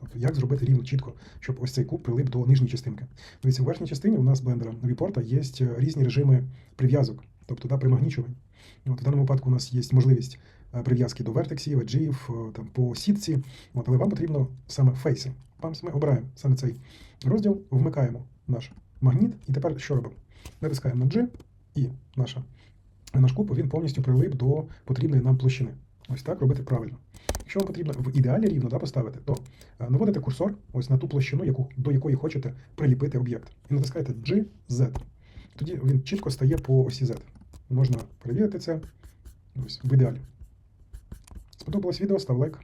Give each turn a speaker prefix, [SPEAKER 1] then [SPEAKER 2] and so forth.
[SPEAKER 1] Тобто, як зробити рівно, чітко, щоб ось цей куб прилип до нижньої частинки. Дивіться, у верхній частині у нас блендера віпорта є різні режими прив'язок, тобто примагнічувань. В даному випадку у нас є можливість прив'язки до вертексів, еджів, там, по сітці, але вам потрібно саме фейси. Ми обираємо саме цей розділ, вмикаємо наш магніт, і тепер що робимо? Натискаємо на G, і наш куб він повністю прилип до потрібної нам площини. Ось так робити правильно. Якщо вам потрібно в ідеалі рівно поставити, то наводите курсор ось на ту площину, до якої хочете приліпити об'єкт. І натискаєте G, Z. Тоді він чітко стає по осі Z. Можна перевірити це ось в ідеалі. Сподобалось відео, став лайк.